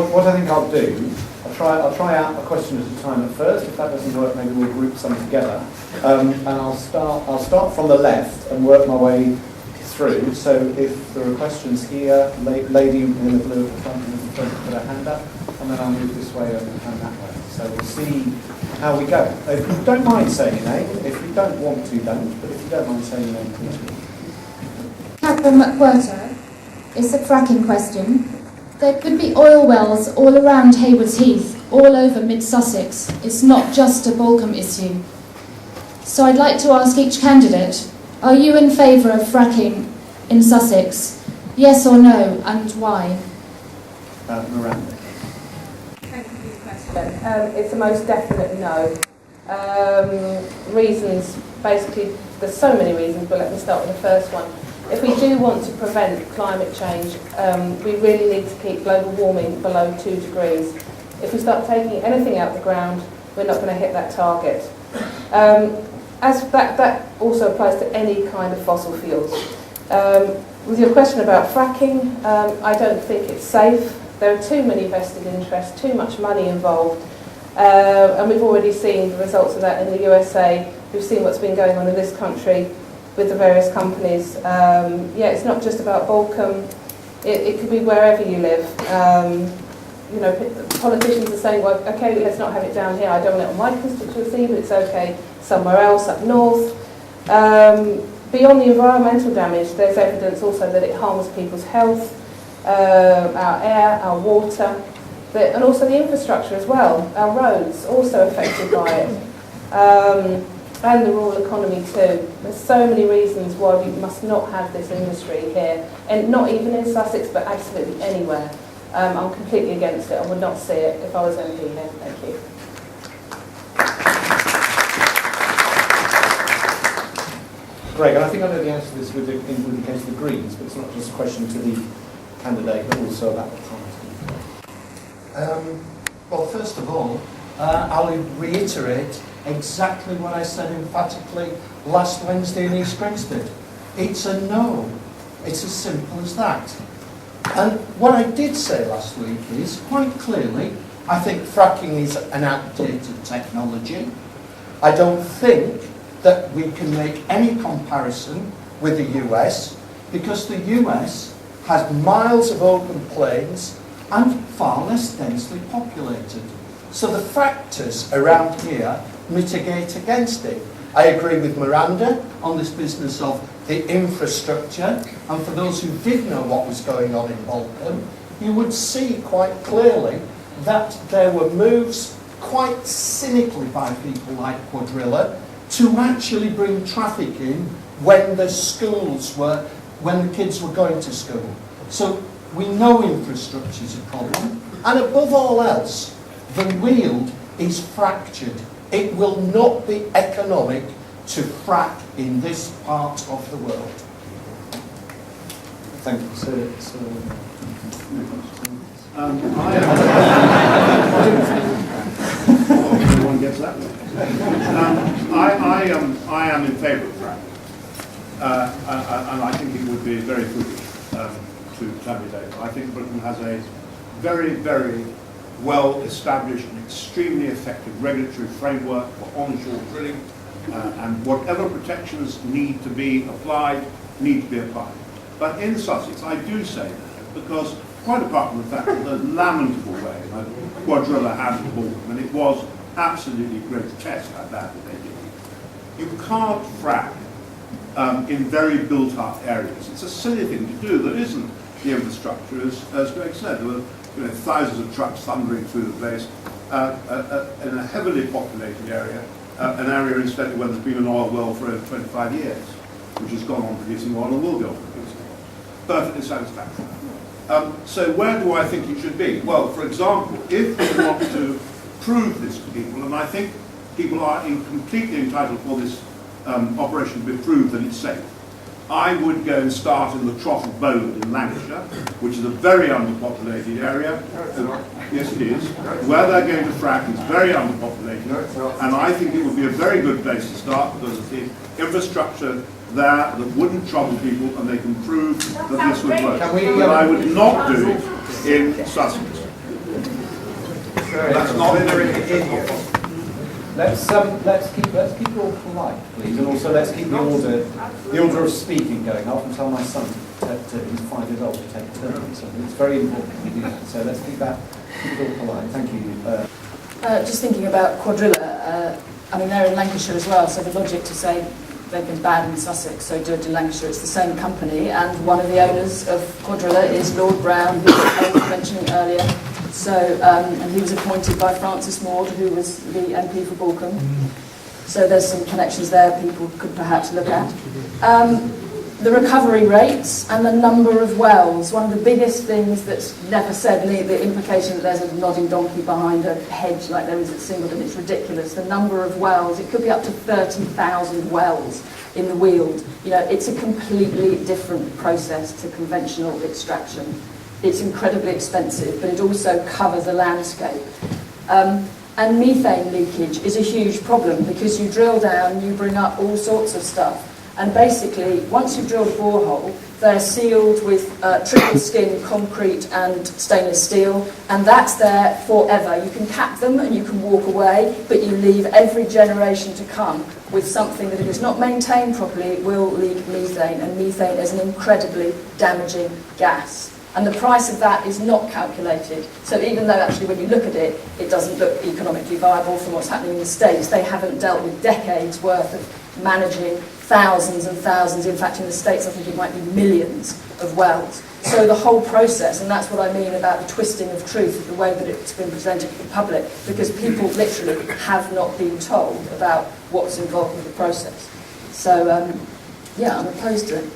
what I think I'll do, I'll try out a question at a time at first. If that doesn't work, maybe we'll group some together. And I'll start from the left and work my way through. So if there are questions here, lady in the blue at the front put her hand up, and then I'll move this way and that way. So we'll see how we go. If you don't mind saying your name, if you don't want to, don't. But if you don't mind saying your name, please. Catherine McWhirter. It's a fracking question. There could be oil wells all around Haywards Heath, all over mid-Sussex. It's not just a Balcombe issue. So I'd like to ask each candidate, are you in favour of fracking in Sussex? Yes or no, and why? Miranda. Thank you for your question. It's a most definite no. Reasons, basically, there's so many reasons, but let me start with the first one. If we do want to prevent climate change, we really need to keep global warming below 2 degrees. If we start taking anything out of the ground, we're not going to hit that target. As that also applies to any kind of fossil fuels. With your question about fracking, I don't think it's safe. There are too many vested interests, too much money involved, and we've already seen the results of that in the USA. We've seen what's been going on in this country with the various companies. Yeah, it's not just about Balcombe. It could be wherever you live. You know, politicians are saying, well, okay, let's not have it down here. I don't want it on my constituency, but it's okay somewhere else up north. Beyond the environmental damage, there's evidence also that it harms people's health, our air, our water, and also the infrastructure as well. Our roads also affected by it. And the rural economy too. There's so many reasons why we must not have this industry here, and not even in Sussex, but absolutely anywhere. I'm completely against it. I would not see it if I was MP here. Thank you. Greg, and I think I know the answer to this with the case of the Greens, but it's not just a question to the candidate, but also about the party. Well, first of all, I'll reiterate exactly what I said emphatically last Wednesday in East Grinstead. It's a no. It's as simple as that. And what I did say last week is, quite clearly, I think fracking is an outdated technology. I don't think that we can make any comparison with the US, because the US has miles of open plains and far less densely populated. So the factors around here mitigate against it. I agree with Miranda on this business of the infrastructure, and for those who did know what was going on in Balcombe, you would see quite clearly that there were moves quite cynically by people like Quadrilla to actually bring traffic in when the kids were going to school. So we know infrastructure is a problem, and above all else, the Weald is fractured. It will not be economic to frack in this part of the world. Thank you. Everyone gets that one. I am in favour of fracking, and I think it would be very foolish to candidate. I think Britain has a very, very well-established and extremely effective regulatory framework for onshore drilling, and whatever protections need to be applied, need to be applied. But in Sussex, I do say that because, quite apart from the fact that the lamentable way that Quadrilla handled Balcombe, and it was absolutely grotesque how badly they did it, you can't frack in very built-up areas. It's a silly thing to do. There isn't the infrastructure, as Greg said. There were thousands of trucks thundering through the place in a heavily populated area, an area instead where there's been an oil well for over 25 years, which has gone on producing oil and will go on producing oil. Perfectly satisfactory. So where do I think it should be? Well, for example, if we want to prove this to people, and I think people are completely entitled for this operation to be proved that it's safe, I would go and start in the Trough of Bowland in Lancashire, which is a very underpopulated area. Yes, it is. Where they're going to frack is very underpopulated, and I think it would be a very good place to start because of the infrastructure there that wouldn't trouble people, and they can prove that this would work. But I would not do it in Sussex. That's not idiot. Let's keep it all polite, please, and also let's keep the order of speaking going. I often tell my son, he's 5 years old, to take turns, so it's very important we do that. So let's keep it all polite. Thank you. Just thinking about Quadrilla, I mean they're in Lancashire as well, so the logic to say they've been bad in Sussex, so do it in Lancashire. It's the same company, and one of the owners of Quadrilla is Lord Brown, who I was mentioning earlier. So, and he was appointed by Francis Maude, who was the MP for Balcombe. So there's some connections there people could perhaps look at. The recovery rates and the number of wells. One of the biggest things that's never said, the implication that there's a nodding donkey behind a hedge like there is at Singleton, it's ridiculous. The number of wells, it could be up to 30,000 wells in the Weald. You know, it's a completely different process to conventional extraction. It's incredibly expensive, but it also covers the landscape. And methane leakage is a huge problem because you drill down, you bring up all sorts of stuff. And basically, once you've drilled a borehole, they're sealed with triple skin concrete and stainless steel, and that's there forever. You can cap them and you can walk away, but you leave every generation to come with something that, if it's not maintained properly, will leak methane, and methane is an incredibly damaging gas. And the price of that is not calculated. So even though actually when you look at it, it doesn't look economically viable from what's happening in the States, they haven't dealt with decades worth of managing thousands and thousands, in fact in the States I think it might be millions of wells. So the whole process, and that's what I mean about the twisting of truth, the way that it's been presented to the public, because people literally have not been told about what's involved with the process. So yeah, I'm opposed to it.